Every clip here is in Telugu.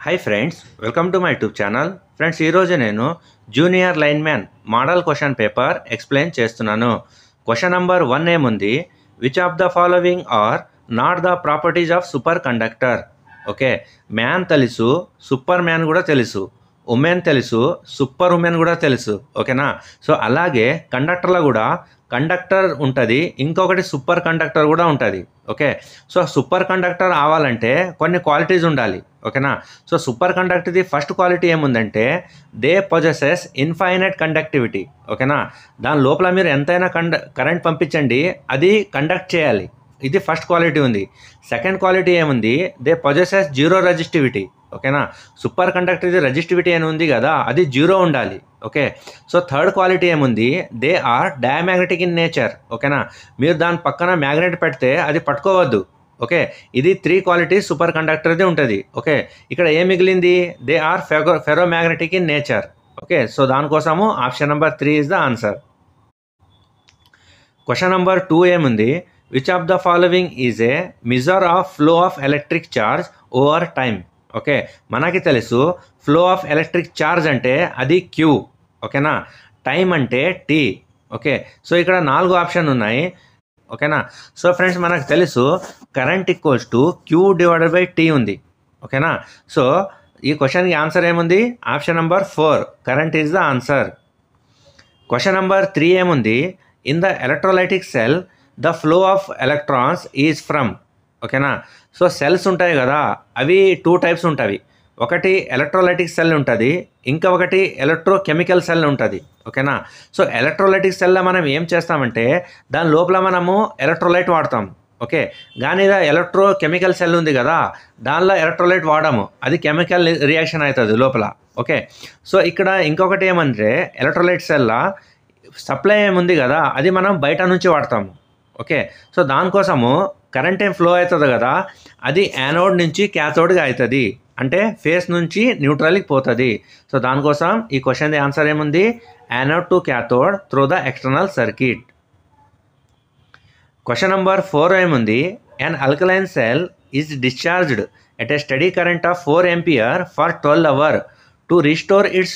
Hi friends, welcome to my YouTube channel. Friends, ఈరోజు నేను junior lineman model question paper explain చేస్తున్నాను. క్వశ్చన్ నెంబర్ 1 ఏముంది, which of the following are not the properties of superconductor. Okay, man తెలుసు, సూపర్ మ్యాన్ కూడా తెలుసు, ఉమెన్ తెలుసు, సూపర్ ఉమెన్ కూడా తెలుసు. ఓకేనా? సో అలాగే కండక్టర్లో కూడా కండక్టర్ ఉంటుంది, ఇంకొకటి సూపర్ కండక్టర్ కూడా ఉంటుంది. ఓకే, సో సూపర్ కండక్టర్ అవ్వాలంటే కొన్ని క్వాలిటీస్ ఉండాలి. ఓకేనా? సో సూపర్ కండక్టర్ది ఫస్ట్ క్వాలిటీ ఏముందంటే దే పొజెసెస్ ఇన్ఫైనైట్ కండక్టివిటీ. ఓకేనా? దాని లోపల మీరు ఎంతైనా కరెంట్ పంపించండి, అది కండక్ట్ చేయాలి. ఇది ఫస్ట్ క్వాలిటీ ఉంది. సెకండ్ క్వాలిటీ ఏముంది, దే పొజెసెస్ జీరో రెజిస్టివిటీ. ఓకేనా? సూపర్ కండక్టర్ది రెజిస్టివిటీ అని ఉంది కదా, అది జీరో ఉండాలి. ఓకే, సో థర్డ్ క్వాలిటీ ఏముంది, they are diamagnetic in nature. ఓకేనా? మీరు దాని పక్కన మ్యాగ్నెట్ పెడితే అది పట్టుకోవద్దు. ఓకే, ఇది 3 క్వాలిటీస్ సూపర్ కండక్టర్ది ఉంటుంది. ఓకే, ఇక్కడ ఏం మిగిలింది, they are ferromagnetic in nature. Okay, so దానికోసము option number 3 is the answer. Question number 2 ఏముంది, which of the following is a measure of flow of electric charge over time. Okay, మనకి తెలుసు ఫ్లో ఆఫ్ ఎలక్ట్రిక్ ఛార్జ్ అంటే అది క్యూ. ఓకేనా? టైం అంటే టీ. ఓకే, సో ఇక్కడ 4 ఆప్షన్ ఉన్నాయి. ఓకేనా? సో ఫ్రెండ్స్, మనకు తెలుసు current equals to Q divided by T ఉంది. ఓకేనా? సో ఈ క్వశ్చన్కి ఆన్సర్ ఏముంది, option number 4 current is the answer. Question number 3 ఏముంది, in the electrolytic cell the flow of electrons is from. ఓకేనా? సో సెల్స్ ఉంటాయి కదా, అవి 2 టైప్స్ ఉంటాయి. ఒకటి ఎలక్ట్రోలైటిక్ సెల్ ఉంటుంది, ఇంకా ఒకటి ఎలక్ట్రోకెమికల్ సెల్ ఉంటుంది. ఓకేనా? సో ఎలక్ట్రోలైటిక్ సెల్లో మనం ఏం చేస్తామంటే దాని లోపల మనము ఎలక్ట్రోలైట్ వాడతాం. ఓకే, కానీ ఎలక్ట్రోకెమికల్ సెల్ ఉంది కదా, దానిలో ఎలక్ట్రోలైట్ వాడము, అది కెమికల్ రియాక్షన్ అవుతుంది లోపల. ఓకే, సో ఇక్కడ ఇంకొకటి ఏమంటే ఎలక్ట్రోలైట్ సెల్లో సప్లై ఏముంది కదా, అది మనం బయట నుంచి వాడతాము. ఓకే, సో దానికోసము కరెంట్ ఏం ఫ్లో అవుతుంది కదా, అది యానోడ్ నుంచి క్యాథోడ్గా అవుతుంది, అంటే ఫేస్ నుంచి న్యూట్రల్కి పోతుంది. సో దానికోసం ఈ క్వశ్చన్ ఆన్సర్ ఏముంది, anode to cathode through the external circuit. Question number 4 ఏముంది, an alkaline cell is discharged at a steady current of 4 ampere for 12 hours. To restore its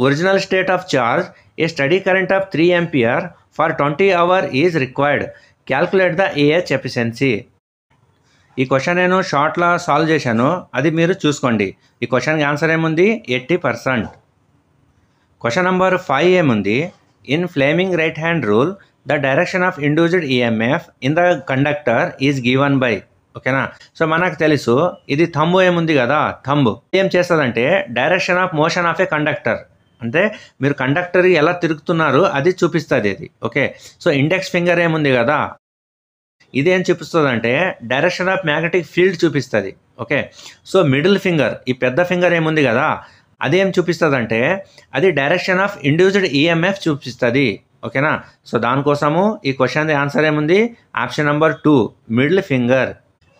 original state of charge, a steady current of 3 ampere for 20 hours is required. Calculate the AH efficiency. ఈ క్వశ్చన్ నేను షార్ట్లో సాల్వ్ చేశాను, అది మీరు చూసుకోండి. ఈ క్వశ్చన్కి ఆన్సర్ ఏముంది, 80%. క్వశ్చన్ నెంబర్ 5 ఏముంది, in Fleming right hand rule the direction of induced EMF in the conductor is given by. ఓకేనా? సో మనకు తెలుసు ఇది థంబ్ ఏముంది కదా, థంబ్ ఏం చేస్తుందంటే direction of motion of A conductor, అంటే మీరు కండక్టర్ ఎలా తిరుగుతున్నారు అది చూపిస్తుంది ఇది. ఓకే, సో ఇండెక్స్ ఫింగర్ ఏముంది కదా, ఇదేం చూపిస్తుంది అంటే డైరెక్షన్ ఆఫ్ మ్యాగ్నెటిక్ ఫీల్డ్ చూపిస్తుంది. ఓకే, సో మిడిల్ ఫింగర్, ఈ పెద్ద ఫింగర్ ఏముంది కదా, అదేం చూపిస్తుంది అంటే అది డైరెక్షన్ ఆఫ్ ఇండ్యూస్డ్ ఈఎంఎఫ్ చూపిస్తుంది. ఓకేనా? సో దానికోసము ఈ క్వశ్చన్ ఆన్సర్ ఏముంది, option number 2 middle finger.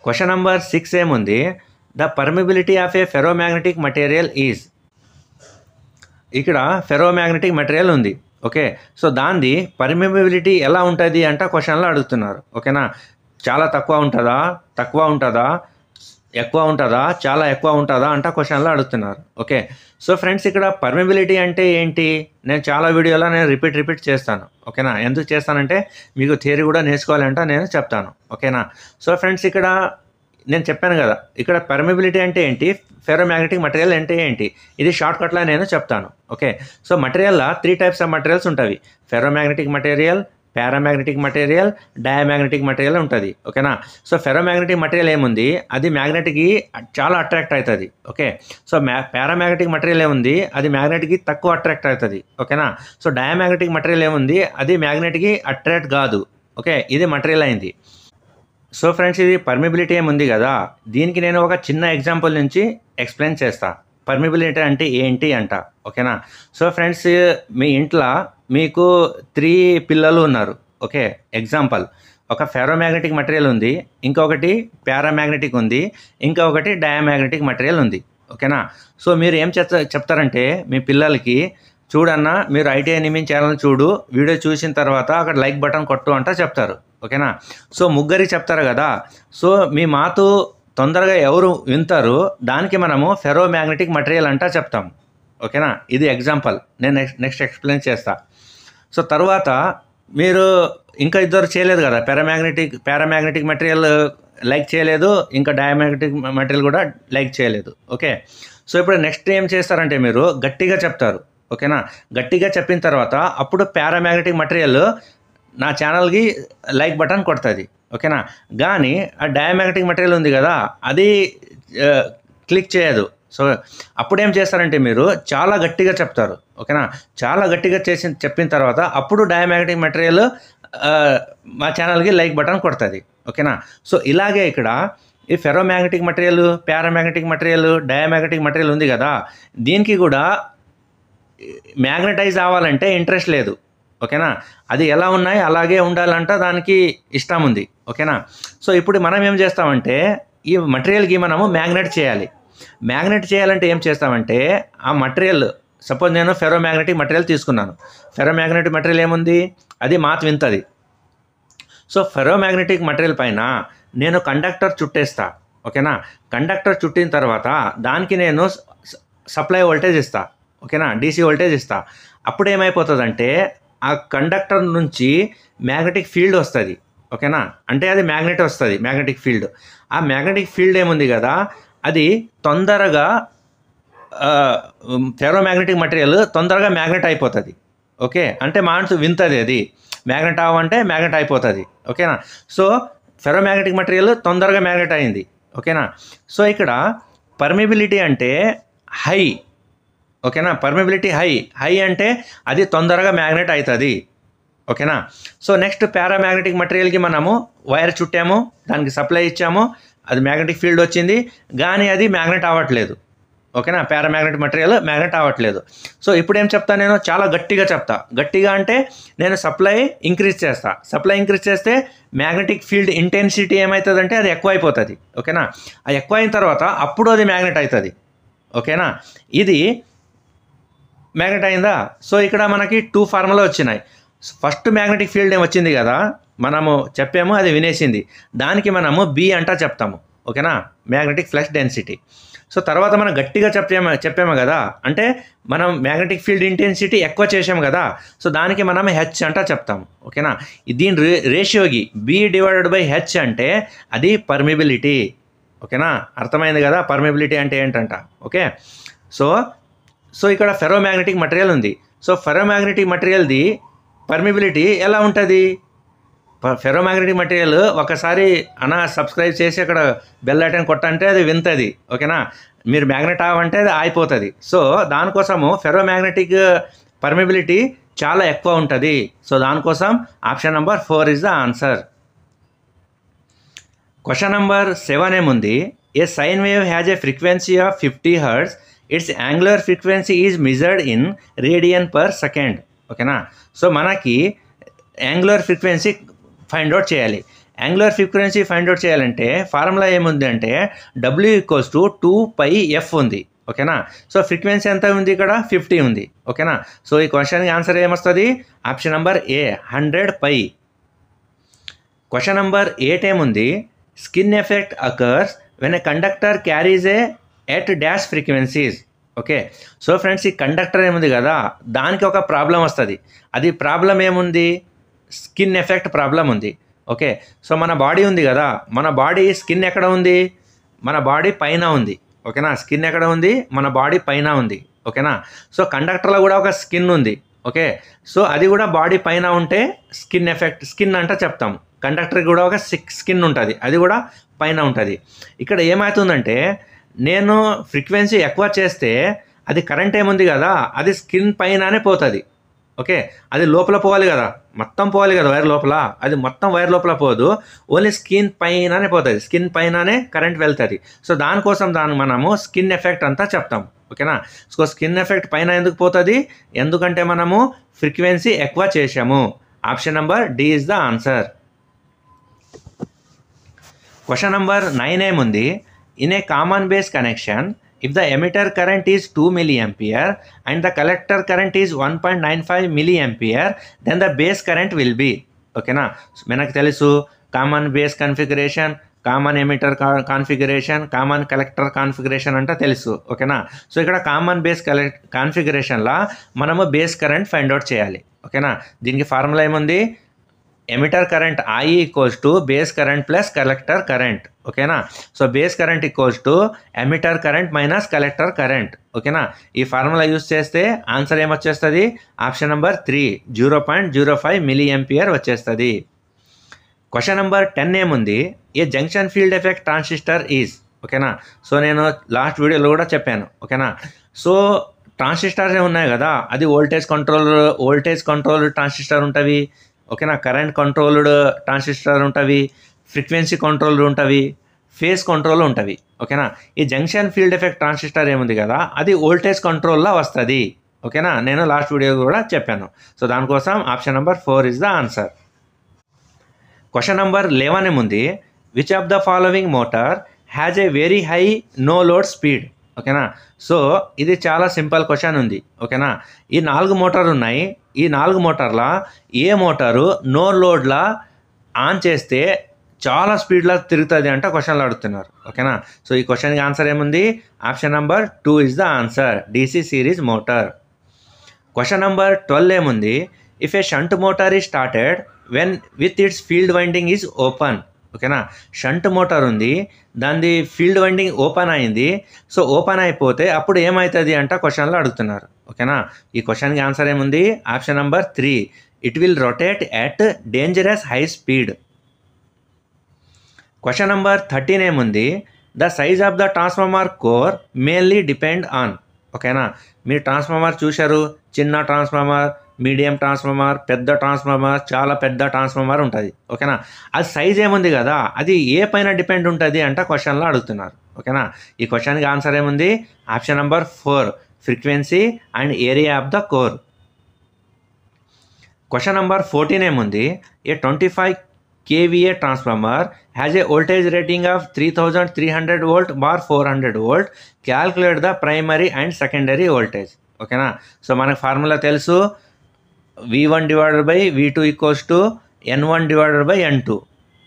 Question number 6 ఏముంది, the permeability of a ferromagnetic material is. ఇక్కడ ఫెరోమాగ్నెటిక్ మెటీరియల్ ఉంది. ఓకే, సో దానిది పర్మిబిలిటీ ఎలా ఉంటుంది అంటే క్వశ్చన్లో అడుగుతున్నారు. ఓకేనా? చాలా తక్కువ ఉంటుందా, ఎక్కువ ఉంటుందా, చాలా ఎక్కువ ఉంటుందా అంటే క్వశ్చన్లో అడుగుతున్నారు. ఓకే, సో ఫ్రెండ్స్, ఇక్కడ పర్మిబిలిటీ అంటే ఏంటి, నేను చాలా వీడియోలో నేను రిపీట్ చేస్తాను. ఓకేనా? ఎందుకు చేస్తానంటే మీకు థియరీ కూడా నేర్చుకోవాలంటే నేను చెప్తాను. ఓకేనా? సో ఫ్రెండ్స్, ఇక్కడ నేను చెప్పాను కదా, ఇక్కడ పర్మిబిలిటీ అంటే ఏంటి, ఫెరోమాగ్నెటిక్ మటీరియల్ అంటే ఏంటి, ఇది షార్ట్కట్లో నేను చెప్తాను. ఓకే, సో మటీరియల్లో 3 టైప్స్ ఆఫ్ మటీరియల్స్ ఉంటాయి, ferromagnetic material, paramagnetic material, diamagnetic material ఉంటుంది. ఓకేనా? సో ఫెరోమాగ్నెటిక్ మటీరియల్ ఏముంది, అది మ్యాగ్నెట్కి చాలా అట్రాక్ట్ అవుతుంది. ఓకే, సో పారామాగ్నెటిక్ మటీరియల్ ఏముంది, అది మ్యాగ్నెట్కి తక్కువ అట్రాక్ట్ అవుతుంది. ఓకేనా? సో డయామాగ్నెటిక్ మటీరియల్ ఏముంది, అది మ్యాగ్నెట్కి అట్రాక్ట్ కాదు. ఓకే, ఇది మటీరియల్ అయింది. సో ఫ్రెండ్స్, ఇది పర్మిబిలిటీ ఏముంది కదా, దీనికి నేను ఒక చిన్న ఎగ్జాంపుల్ నుంచి ఎక్స్ప్లెయిన్ చేస్తా పర్మిబిలిటీ అంటే ఏంటి అంట. ఓకేనా? సో ఫ్రెండ్స్, మీ ఇంట్లో మీకు 3 పిల్లలు ఉన్నారు. ఓకే, ఎగ్జాంపుల్, ఒక ఫెరోమాగ్నెటిక్ మటీరియల్ ఉంది, ఇంకొకటి పారామాగ్నెటిక్ ఉంది, ఇంకొకటి డయామాగ్నెటిక్ మటీరియల్ ఉంది. ఓకేనా? సో మీరు ఏం చెప్తారంటే మీ పిల్లలకి, చూడన్నా మీరు ఐటీఐ నిమిన్ ఛానల్ చూడు, వీడియో చూసిన తర్వాత అక్కడ లైక్ బటన్ కొట్టు అంట చెప్తారు. ఓకేనా? సో ముగ్గురికి చెప్తారు కదా, సో మీ మాతు తొందరగా ఎవరు వింటారు దానికి మనము ఫెరో మ్యాగ్నెటిక్ మటీరియల్ అంటా చెప్తాం. ఓకేనా, ఇది ఎగ్జాంపుల్, నేను నెక్స్ట్ ఎక్స్ప్లెయిన్ చేస్తా. సో తర్వాత మీరు ఇంకా ఇద్దరు చేయలేదు కదా, పారామ్యాగ్నెటిక్ మటీరియల్ లైక్ చేయలేదు, ఇంకా డయామ్యాగ్నెటిక్ మటీరియల్ కూడా లైక్ చేయలేదు. ఓకే, సో ఇప్పుడు నెక్స్ట్ ఏం చేస్తారంటే మీరు గట్టిగా చెప్తారు. ఓకేనా, గట్టిగా చెప్పిన తర్వాత అప్పుడు పారామ్యాగ్నెటిక్ మటీరియల్ నా ఛానల్కి లైక్ బటన్ కొడుతుంది. ఓకేనా, కానీ ఆ డయామ్యాగ్నెటిక్ మటీరియల్ ఉంది కదా అది క్లిక్ చేయదు. సో అప్పుడు ఏం చేస్తారంటే మీరు చాలా గట్టిగా చెప్తారు. ఓకేనా, చాలా గట్టిగా చెప్పిన తర్వాత అప్పుడు డయామ్యాగ్నెటిక్ మటీరియల్ మా ఛానల్కి లైక్ బటన్ కొడుతుంది. ఓకేనా, సో ఇలాగే ఇక్కడ ఈ ఫెరోమ్యాగ్నెటిక్ మటీరియల్, పారామ్యాగ్నెటిక్ మటీరియల్, డయామ్యాగ్నెటిక్ మటీరియల్ ఉంది కదా, దీనికి కూడా మ్యాగ్నటైజ్ అవ్వాలంటే ఇంట్రెస్ట్ లేదు. ఓకేనా, అది ఎలా ఉన్నాయి అలాగే ఉండాలంట దానికి ఇష్టం ఉంది. ఓకేనా, సో ఇప్పుడు మనం ఏం చేస్తామంటే ఈ మటీరియల్కి మనము మ్యాగ్నెట్ చేయాలి. మ్యాగ్నెట్ చేయాలంటే ఏం చేస్తామంటే ఆ మటీరియల్, సపోజ్ నేను ఫెరోమ్యాగ్నెటిక్ మటీరియల్ తీసుకున్నాను. ఫెరోమ్యాగ్నెటిక్ మటీరియల్ ఏముంది, అది మాత్ వింతది. సో ఫెరోమ్యాగ్నెటిక్ మటీరియల్ పైన నేను కండక్టర్ చుట్టేస్తా. ఓకేనా, కండక్టర్ చుట్టిన తర్వాత దానికి నేను సప్లై వోల్టేజ్ ఇస్తా. ఓకేనా, డీసీ వోల్టేజ్ ఇస్తా. అప్పుడు ఏమైపోతుందంటే ఆ కండక్టర్ నుంచి మ్యాగ్నెటిక్ ఫీల్డ్ వస్తుంది. ఓకేనా, అంటే అది మ్యాగ్నెట్ వస్తుంది, మ్యాగ్నెటిక్ ఫీల్డ్. ఆ మ్యాగ్నెటిక్ ఫీల్డ్ ఏముంది కదా అది తొందరగా ఫెరోమ్యాగ్నెటిక్ మటీరియల్ తొందరగా మ్యాగ్నెట్ అయిపోతుంది. ఓకే, అంటే మాన్స్ వింతది, అది మ్యాగ్నెట్ అవ్వంటే మ్యాగ్నెట్ అయిపోతుంది. ఓకేనా, సో ఫెరోమ్యాగ్నెటిక్ మటీరియల్ తొందరగా మ్యాగ్నెట్ అయింది. ఓకేనా, సో ఇక్కడ పర్మిబిలిటీ అంటే హై. ఓకేనా, పర్మిబిలిటీ హై అంటే అది తొందరగా మ్యాగ్నెట్ అవుతుంది. ఓకేనా, సో నెక్స్ట్ పారామ్యాగ్నెటిక్ మటీరియల్కి మనము వైర్ చుట్టాము, దానికి సప్లై ఇచ్చాము, అది మ్యాగ్నెటిక్ ఫీల్డ్ వచ్చింది, కానీ అది మ్యాగ్నెట్ అవ్వట్లేదు. ఓకేనా, పారామ్యాగ్నెటిక్ మటీరియల్ మ్యాగ్నెట్ అవ్వట్లేదు. సో ఇప్పుడు ఏం చెప్తా, నేను చాలా గట్టిగా చెప్తా. గట్టిగా అంటే నేను సప్లై ఇంక్రీజ్ చేస్తా. సప్లై ఇంక్రీజ్ చేస్తే మ్యాగ్నెటిక్ ఫీల్డ్ ఇంటెన్సిటీ ఏమవుతుందంటే అది ఎక్కువ అయిపోతుంది. ఓకేనా, అది ఎక్కువ అయిన తర్వాత అప్పుడు అది మ్యాగ్నెట్ అవుతుంది. ఓకేనా, ఇది మ్యాగ్నెట్ అయిందా. సో ఇక్కడ మనకి 2 ఫార్ములా వచ్చినాయి. ఫస్ట్ మ్యాగ్నెటిక్ ఫీల్డ్ ఏమొచ్చింది కదా మనము చెప్పాము, అది వినేసింది, దానికి మనము బి అంటా చెప్తాము. ఓకేనా, మ్యాగ్నెటిక్ ఫ్లక్స్ డెన్సిటీ. సో తర్వాత మనం గట్టిగా చెప్పాము కదా, అంటే మనం మ్యాగ్నెటిక్ ఫీల్డ్ ఇంటెన్సిటీ ఎక్కువ చేసాము కదా, సో దానికి మనం హెచ్ అంటా చెప్తాము. ఓకేనా, దీని రేషియోకి B/H అంటే అది పర్మిబిలిటీ. ఓకేనా, అర్థమైంది కదా పర్మిబిలిటీ అంటే ఏంటంట. ఓకే, సో ఇక్కడ ఫెరోమ్యాగ్నెటిక్ మటీరియల్ ఉంది. సో ఫెరోమ్యాగ్నెటిక్ మటీరియల్ది పర్మిబిలిటీ ఎలా ఉంటుంది, ఫెరోమ్యాగ్నెటిక్ మటీరియల్ ఒకసారి సబ్స్క్రైబ్ చేసి అక్కడ బెల్ ఐకాన్ కొట్టంటే అది వింతది. ఓకేనా, మీరు మ్యాగ్నెట్ అవ్వంటే అది ఆగిపోతుంది. సో దానికోసము ఫెరోమ్యాగ్నెటిక్ పర్మిబిలిటీ చాలా ఎక్కువ ఉంటుంది. సో దానికోసం option number 4 is the answer. Question number 7 ఏముంది, a sine wave has a frequency of 50 hertz. Its angular frequency is measured in radian per second. ఓకేనా, సో మనకి యాంగులర్ ఫ్రీక్వెన్సీ ఫైండ్ అవుట్ చేయాలి. యాంగులర్ ఫ్రీక్వెన్సీ ఫైండ్ అవుట్ చేయాలంటే ఫార్ములా ఏముంది అంటే W = 2πf ఉంది. ఓకేనా, సో ఫ్రీక్వెన్సీ ఎంత ఉంది ఇక్కడ 50 ఉంది. ఓకేనా, సో ఈ క్వశ్చన్కి ఆన్సర్ ఏమొస్తుంది, ఆప్షన్ నెంబర్ ఏ 100π. క్వశ్చన్ నెంబర్ 8 ఏముంది, skin effect occurs when a conductor carries at dash frequencies. Okay, so friends ఈ కండక్టర్ ఏముంది కదా దానికి ఒక ప్రాబ్లం వస్తుంది. అది ప్రాబ్లం ఏముంది, స్కిన్ ఎఫెక్ట్ ప్రాబ్లం ఉంది. ఓకే, సో మన బాడీ ఉంది కదా, మన బాడీ స్కిన్ ఎక్కడ ఉంది, మన బాడీ పైన ఉంది. ఓకేనా, స్కిన్ ఎక్కడ ఉంది, మన బాడీ పైన ఉంది. ఓకేనా, సో కండక్టర్లో కూడా ఒక స్కిన్ ఉంది. ఓకే, సో అది కూడా బాడీ పైన ఉంటే స్కిన్ ఎఫెక్ట్, స్కిన్ అంటే చెప్తాం. కండక్టర్కి కూడా ఒక స్కిన్ ఉంటుంది, అది కూడా పైన ఉంటుంది. ఇక్కడ ఏమవుతుందంటే నేను ఫ్రీక్వెన్సీ ఎక్కువ చేస్తే అది కరెంట్ ఏముంది కదా అది స్కిన్ పైననే పోతుంది. ఓకే, అది లోపల పోవాలి కదా, మొత్తం పోవాలి కదా వైర్ లోపల, అది మొత్తం వైర్ లోపల పోదు, ఓన్లీ స్కిన్ పైననే పోతుంది, స్కిన్ పైననే కరెంట్ వెళ్తుంది. సో దానికోసం మనము స్కిన్ ఎఫెక్ట్ అంతా చెప్తాం. ఓకేనా, సో స్కిన్ ఎఫెక్ట్ పైన ఎందుకు పోతుంది, ఎందుకంటే మనము ఫ్రీక్వెన్సీ ఎక్కువ చేసాము. Option number D is the answer. Question number 9 ఏముంది, in a common base connection if the emitter current is 2 milliampere and the collector current is 1.95 milliampere then the base current will be. ఓకేనా, మనకు తెలుసు common base configuration, common emitter configuration, common collector configuration అంటే తెలుసు. ఓకేనా. సో ఇక్కడ కామన్ బేస్ కాన్ఫిగరేషన్లో మనము బేస్ కరెంట్ ఫైండ్ అవుట్ చేయాలి. ఓకేనా. దీనికి ఫార్ములా ఏముంది, emitter current I equals to base current plus collector current. ఓకేనా. So base current equals to emitter current minus collector current. ఓకేనా. ఈ ఫార్ములా యూజ్ చేస్తే ఆన్సర్ ఏమొచ్చేస్తుంది, ఆప్షన్ నెంబర్ 3 0.05 మిల్లీ ఎంపియర్ వచ్చేస్తుంది. క్వశ్చన్ నెంబర్ 10 ఏముంది, a junction field effect transistor is. ఓకేనా. సో నేను లాస్ట్ వీడియోలో కూడా చెప్పాను. ఓకేనా. సో ట్రాన్సిస్టర్స్ ఉన్నాయి కదా, అది వోల్టేజ్ కంట్రోల్డ్ ట్రాన్సిస్టర్ ఉంటుంది. ఓకేనా. కరెంట్ కంట్రోల్డ్ ట్రాన్సిస్టర్ ఉంటుంది, ఫ్రీక్వెన్సీ కంట్రోల్డ్ ఉంటుంది, ఫేజ్ కంట్రోల్ ఉంటుంది. ఓకేనా. ఈ జంక్షన్ ఫీల్డ్ ఎఫెక్ట్ ట్రాన్సిస్టర్ ఏముంది కదా, అది వోల్టేజ్ కంట్రోల్లో వస్తుంది. ఓకేనా. నేను లాస్ట్ వీడియో కూడా చెప్పాను. సో దానికోసం option number 4 is the answer. Question number 11 ఏముంది, which of the following motor has a very high no load speed. ఓకేనా. సో ఇది చాలా సింపుల్ క్వశ్చన్ ఉంది. ఓకేనా. ఈ 4 మోటార్లు ఉన్నాయి. ఈ 4 మోటార్ల ఏ మోటారు నో లోడ్లా ఆన్ చేస్తే చాలా స్పీడ్లో తిరుగుతుంది అంటే క్వశ్చన్లో అడుగుతున్నారు. ఓకేనా. సో ఈ క్వశ్చన్కి ఆన్సర్ ఏముంది, option number 2 is the answer, DC series motor. Question number 12 ఏముంది, if A shunt motor is started when with its field winding is open. ఓకేనా. షంట్ మోటార్ ఉంది, దాని ఫీల్డ్ వైండింగ్ ఓపెన్ అయింది. సో ఓపెన్ అయిపోతే అప్పుడు ఏమవుతుంది అంటే క్వశ్చన్లో అడుగుతున్నారు. ఓకేనా. ఈ క్వశ్చన్కి ఆన్సర్ ఏముంది, option number 3 it will rotate at dangerous high speed. Question number 13 ఏముంది, the size of the transformer core mainly depend on. ఓకేనా. మీరు ట్రాన్స్ఫార్మర్ చూశారు, చిన్న ట్రాన్స్ఫార్మర్, మీడియం ట్రాన్స్ఫార్మర్, పెద్ద ట్రాన్స్ఫార్మర్, చాలా పెద్ద ట్రాన్స్ఫార్మర్ ఉంటుంది. ఓకేనా. అది సైజ్ ఏముంది కదా, అది ఏ పైన డిపెండ్ ఉంటుంది అంటే క్వశ్చన్లో అడుగుతున్నారు. ఓకేనా. ఈ క్వశ్చన్కి ఆన్సర్ ఏముంది, option number 4 frequency and area of the core. Question number 14 ఏముంది, ఏ 25 kVA transformer has a voltage rating of 3300 volt bar 400 volt. Calculate the primary and secondary voltage. ఓకేనా. సో మనకు ఫార్ములా తెలుసు, V1 divided by V2 equals to N1 divided by N2.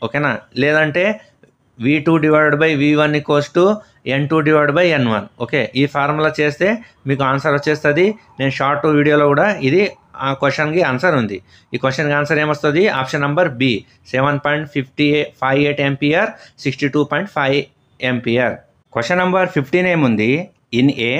ఓకేనా. లేదంటే V2 divided by V1 equals to N2 divided by N1. Okay. ఈ ఫార్ములా చేస్తే మీకు ఆన్సర్ వచ్చేస్తుంది. నేను షార్ట్ వీడియోలో కూడా ఇది ఆ క్వశ్చన్కి ఆన్సర్ ఉంది. ఈ క్వశ్చన్కి ఆన్సర్ ఏమొస్తుంది, option number B 7.58 ampere 62.5 ampere. Question number 15 ఏముంది, in A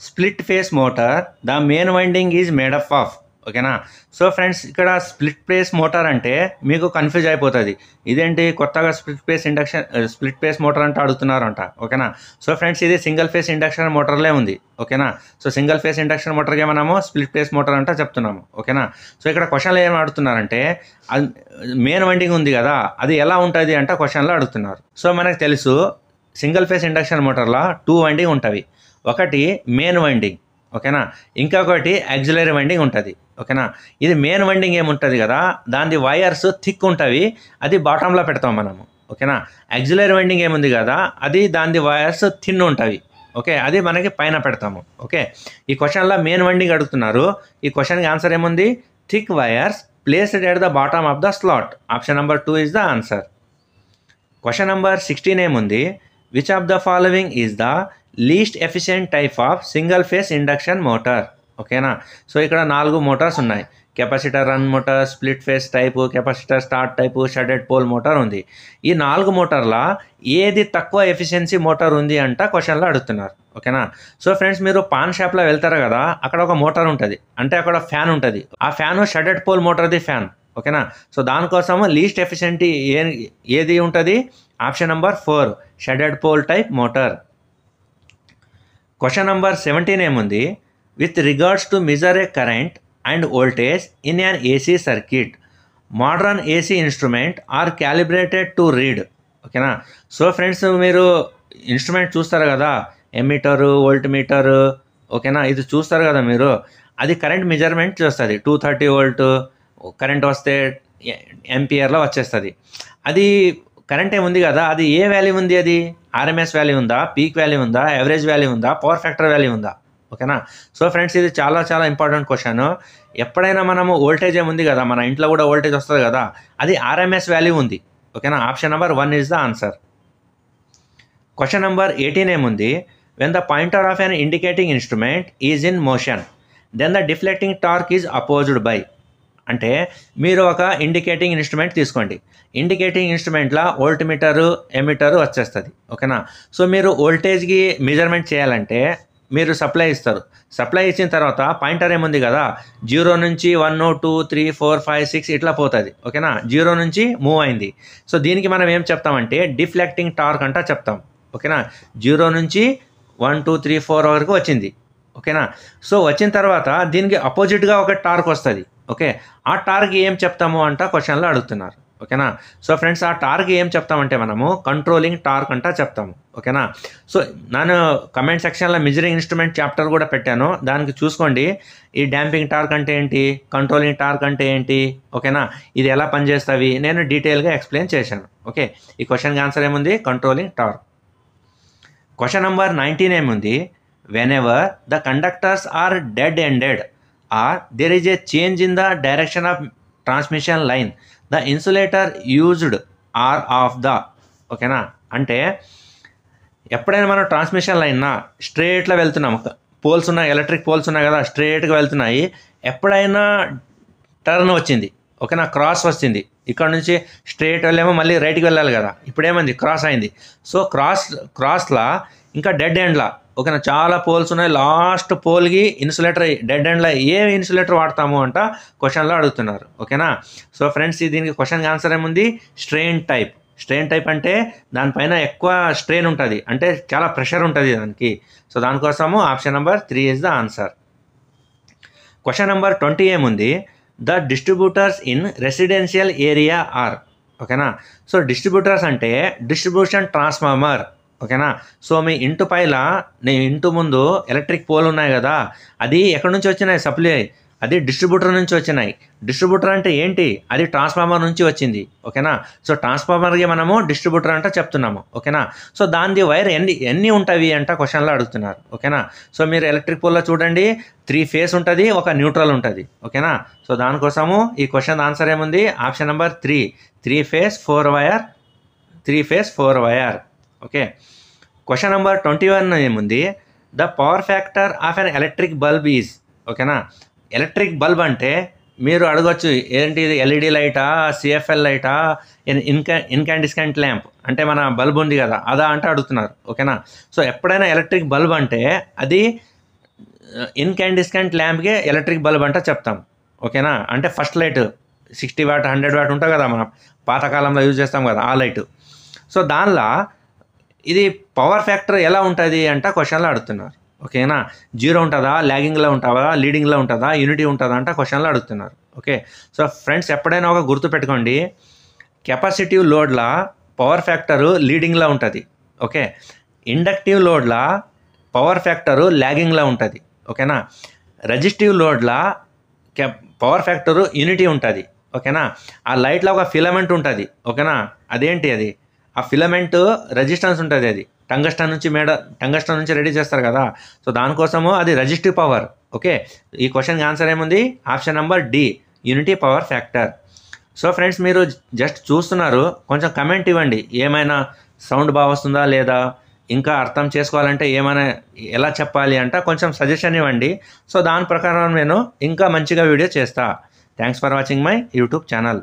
split face motor the main winding is made up of. ఓకేనా. సో ఫ్రెండ్స్ ఇక్కడ స్ప్లిట్ ఫేస్ మోటార్ అంటే మీకు కన్ఫ్యూజ్ అయిపోతుంది, ఇదేంటి కొత్తగా స్ప్లిట్ ఫేస్ మోటార్ అంటే అడుగుతున్నారంట. ఓకేనా. సో ఫ్రెండ్స్ ఇది సింగిల్ ఫేస్ ఇండక్షన్ మోటార్లే ఉంది. ఓకేనా. సో సింగిల్ ఫేస్ ఇండక్షన్ మోటార్కి మనము స్ప్లిట్ ఫేస్ మోటార్ అంటే చెప్తున్నాము. ఓకేనా. సో ఇక్కడ క్వశ్చన్లో ఏం అడుగుతున్నారంటే, అది మెయిన్ వైండింగ్ ఉంది కదా, అది ఎలా ఉంటుంది అంటే క్వశ్చన్లో అడుగుతున్నారు. సో మనకు తెలుసు సింగిల్ ఫేస్ ఇండక్షన్ మోటార్లో 2 వైండింగ్ ఉంటుంది. ఒకటి మెయిన్ వైండింగ్. ఓకేనా. ఇంకొకటి ఆక్సిలరీ వైండింగ్ ఉంటుంది. ఓకేనా. ఇది మెయిన్ వైండింగ్ ఏముంటుంది కదా, దాని వైర్స్ థిక్ ఉంటుంది, అది బాటంలో పెడతాం మనము. ఓకేనా. ఆక్సిలరీ వైండింగ్ ఏముంది కదా, అది దాని వైర్స్ థిన్ ఉంటుంది. ఓకే. అది మనకి పైన పెడతాము. ఓకే. ఈ క్వశ్చన్లో మెయిన్ వైండింగ్ అడుగుతున్నారు. ఈ క్వశ్చన్కి ఆన్సర్ ఏముంది, thick wires placed at the bottom of the slot. Option number 2 is the answer. Question number 16 ఏముంది, which of the following is the least efficient type of single phase induction motor. ఓకేనా. సో ఇక్కడ 4 మోటార్స్ ఉన్నాయి. Capacitor run motor, split phase type, capacitor start type, shaded pole motor ఉంది. ఈ 4 మోటార్ల ఏది తక్కువ ఎఫిషియన్సీ మోటార్ ఉంది అంట క్వశ్చన్లో అడుగుతున్నారు. ఓకేనా. సో ఫ్రెండ్స్ మీరు పాన్ షాప్లో వెళ్తారు కదా, అక్కడ ఒక మోటార్ ఉంటుంది, అంటే అక్కడ ఫ్యాన్ ఉంటుంది. ఆ ఫ్యాన్ షడెడ్ పోల్ మోటార్ది ఫ్యాన్. ఓకేనా. సో దానికోసం లీస్ట్ ఎఫిషియెంటీ ఏది ఉంటుంది, option number 4 shaded pole type motor. Question number 17 ఏముంది, with regards to measure a current and voltage in an AC circuit modern AC instrument are calibrated to read. ఓకేనా. సో ఫ్రెండ్స్ మీరు ఇన్స్ట్రుమెంట్ చూస్తారు కదా, ఎమ్మీటరు, వోల్ట్ మీటరు. ఓకేనా. ఇది చూస్తారు కదా మీరు, అది కరెంట్ మెజర్మెంట్ చేస్తుంది. 230 volt కరెంట్ వస్తే ఎంపియర్లో వచ్చేస్తుంది. అది కరెంట్ ఏముంది కదా, అది ఏ వాల్యూ ఉంది, అది ఆర్ఎంఎస్ వాల్యూ ఉందా, పీక్ వాల్యూ ఉందా, యావరేజ్ వాల్యూ ఉందా, పవర్ ఫ్యాక్టర్ వాల్యూ ఉందా. ఓకేనా. సో ఫ్రెండ్స్ ఇది చాలా చాలా ఇంపార్టెంట్ క్వశ్చన్. ఎప్పుడైనా మనము వోల్టేజ్ ఏముంది కదా, మన ఇంట్లో కూడా వోల్టేజ్ వస్తుంది కదా, అది ఆర్ఎంఎస్ వాల్యూ ఉంది. ఓకేనా. Option number 1 is the answer. Question number 18 ఏముంది, when the pointer of an indicating instrument is in motion then the deflecting torque is opposed by. అంటే మీరు ఒక ఇండికేటింగ్ ఇన్స్ట్రుమెంట్ తీసుకోండి. ఇండికేటింగ్ ఇన్స్ట్రుమెంట్లో వోల్ట్మీటరు, ఎమిటరు వచ్చేస్తుంది. ఓకేనా. సో మీరు వోల్టేజ్కి మెజర్మెంట్ చేయాలంటే మీరు సప్లై ఇస్తారు. సప్లై ఇచ్చిన తర్వాత పాయింటర్ ఏముంది కదా, 0 నుంచి 1 2 3 4 5 6 ఇట్లా పోతుంది. ఓకేనా. 0 నుంచి మూవ్ అయింది. సో దీనికి మనం ఏం చెప్తామంటే డిఫ్లెక్టింగ్ టార్క్ అంటా చెప్తాం. ఓకేనా. 0 నుంచి 1 2 3 4 వరకు వచ్చింది. ఓకేనా. సో వచ్చిన తర్వాత దీనికి అపోజిట్గా ఒక టార్క్ వస్తుంది. ఓకే. ఆ టార్క్ ఏం చెప్తాము అంట క్వశ్చన్లో అడుగుతున్నారు. ఓకేనా. సో ఫ్రెండ్స్, ఆ టార్క్ ఏం చెప్తామంటే మనము కంట్రోలింగ్ టార్క్ అంటా చెప్తాము. ఓకేనా. సో నేను కమెంట్ సెక్షన్లో మెజరింగ్ ఇన్స్ట్రుమెంట్ చాప్టర్ కూడా పెట్టాను, దానికి చూసుకోండి. ఈ డాంపింగ్ టార్క్ అంటే ఏంటి, కంట్రోలింగ్ టార్క్ అంటే ఏంటి, ఓకేనా, ఇది ఎలా పనిచేస్తావి నేను డీటెయిల్గా ఎక్స్ప్లెయిన్ చేశాను. ఓకే. ఈ క్వశ్చన్కి ఆన్సర్ ఏముంది, కంట్రోలింగ్ టార్క్. క్వశ్చన్ నెంబర్ 19 ఏముంది, whenever the conductors are dead-ended or there is a change in the direction of transmission line, the insulator used are of the. ఓకేనా. అంటే ఎప్పుడైనా మనం ట్రాన్స్మిషన్ లైన్ స్ట్రేట్లో వెళ్తున్నాం, పోల్స్ ఉన్నాయి, ఎలక్ట్రిక్ పోల్స్ ఉన్నాయి కదా, స్ట్రేట్గా వెళ్తున్నాయి. ఎప్పుడైనా టర్న్ వచ్చింది, ఓకేనా, క్రాస్ వచ్చింది, ఇక్కడ నుంచి స్ట్రేట్ వెళ్ళేమో మళ్ళీ రైట్కి వెళ్ళాలి కదా, ఇప్పుడేమైంది క్రాస్ అయింది. సో క్రాస్లా ఇంకా డెడ్ ఎండ్లా, ఓకేనా, చాలా పోల్స్ ఉన్నాయి. లాస్ట్ పోల్కి ఇన్సులేటర్, డెడ్ ఎండ్లో ఏ ఇన్సులేటర్ వాడతాము అంట క్వశ్చన్లో అడుగుతున్నారు. ఓకేనా. సో ఫ్రెండ్స్, దీనికి క్వశ్చన్కి ఆన్సర్ ఏముంది, స్ట్రెయిన్ టైప్. స్ట్రెయిన్ టైప్ అంటే దానిపైన ఎక్కువ స్ట్రెయిన్ ఉంటుంది, అంటే చాలా ప్రెషర్ ఉంటుంది దానికి. సో దానికోసము option number 3 is the answer. Question number 20 ఏముంది, the distributors in residential area are. ఓకేనా. సో డిస్ట్రిబ్యూటర్స్ అంటే డిస్ట్రిబ్యూషన్ ట్రాన్స్ఫార్మర్. ఓకేనా. సో మీ ఇంటి పైన, నీ ఇంటి ముందు ఎలక్ట్రిక్ పోల్ ఉన్నాయి కదా, అది ఎక్కడి నుంచి వచ్చినాయి సప్లై, అది డిస్ట్రిబ్యూటర్ నుంచి వచ్చినాయి. డిస్ట్రిబ్యూటర్ అంటే ఏంటి, అది ట్రాన్స్ఫార్మర్ నుంచి వచ్చింది. ఓకేనా. సో ట్రాన్స్ఫార్మర్కి మనము డిస్ట్రిబ్యూటర్ అంటే చెప్తున్నాము. ఓకేనా. సో దాని వైర్ ఎన్ని ఉంటాయి అంట క్వశ్చన్లో అడుగుతున్నారు. ఓకేనా. సో మీరు ఎలక్ట్రిక్ పోల్లో చూడండి, 3 ఫేస్ ఉంటుంది, ఒక న్యూట్రల్ ఉంటుంది. ఓకేనా. సో దానికోసము ఈ క్వశ్చన్ ఆన్సర్ ఏముంది, option number 3 face 4 wire, 3 face 4 wire. Okay. Question number 21 ఏముంది, the power factor of an electric bulb is. ఓకేనా. ఎలక్ట్రిక్ బల్బ్ అంటే మీరు అడగొచ్చు, ఏంటి ఇది, ఎల్ఈడి లైటా, సిఎఫ్ఎల్ లైటా, ఇన్కాండిస్కెంట్ ల్యాంప్ అంటే మన బల్బ్ ఉంది కదా అదా అంటే అడుగుతున్నారు. ఓకేనా. సో ఎప్పుడైనా ఎలక్ట్రిక్ బల్బ్ అంటే అది ఇన్కాండిస్కెంట్ ల్యాంప్కే ఎలక్ట్రిక్ బల్బ్ అంటే చెప్తాం. ఓకేనా. అంటే ఫస్ట్ లైట్ 60 వాట్ 100 వాట్ ఉంటుంది కదా, మనం పాతకాలంలో యూజ్ చేస్తాం కదా ఆ లైటు. సో దానిలో ఇది పవర్ ఫ్యాక్టర్ ఎలా ఉంటుంది అంటే క్వశ్చన్లో అడుగుతున్నారు. ఓకేనా. 0 ఉంటుందా, ల్యాగింగ్లో ఉంటుందా, లీడింగ్లో ఉంటుందా, యూనిటీ ఉంటుందా అంటే క్వశ్చన్లో అడుగుతున్నారు. ఓకే. సో ఫ్రెండ్స్, ఎప్పుడైనా ఒక గుర్తు పెట్టుకోండి, కెపాసిటివ్ లోడ్లా పవర్ ఫ్యాక్టరు లీడింగ్లో ఉంటుంది. ఓకే. ఇండక్టివ్ లోడ్లా పవర్ ఫ్యాక్టరు ల్యాగింగ్లో ఉంటుంది. ఓకేనా. రెసిస్టివ్ లోడ్లా పవర్ ఫ్యాక్టరు యూనిటీ ఉంటుంది. ఓకేనా. ఆ లైట్లో ఒక ఫిలమెంట్ ఉంటుంది. ఓకేనా. అదేంటి అది, ఆ ఫిలమెంట్ రెసిస్టెన్స్ ఉంటుంది, అది టంగస్టన్ నుంచి రెడీ చేస్తారు కదా. సో దానికోసము అది రెసిస్టివ్ పవర్. ఓకే. ఈ క్వశ్చన్కి ఆన్సర్ ఏముంది, option number D, unity power factor. So friends, మీరు జస్ట్ చూస్తున్నారు, కొంచెం కమెంట్ ఇవ్వండి, ఏమైనా సౌండ్ బాగా వస్తుందా లేదా, ఇంకా అర్థం చేసుకోవాలంటే ఏమైనా ఎలా చెప్పాలి అంటే కొంచెం సజెషన్ ఇవ్వండి. సో దాని ప్రకారం నేను ఇంకా మంచిగా వీడియో చేస్తా. Thanks for watching my YouTube channel.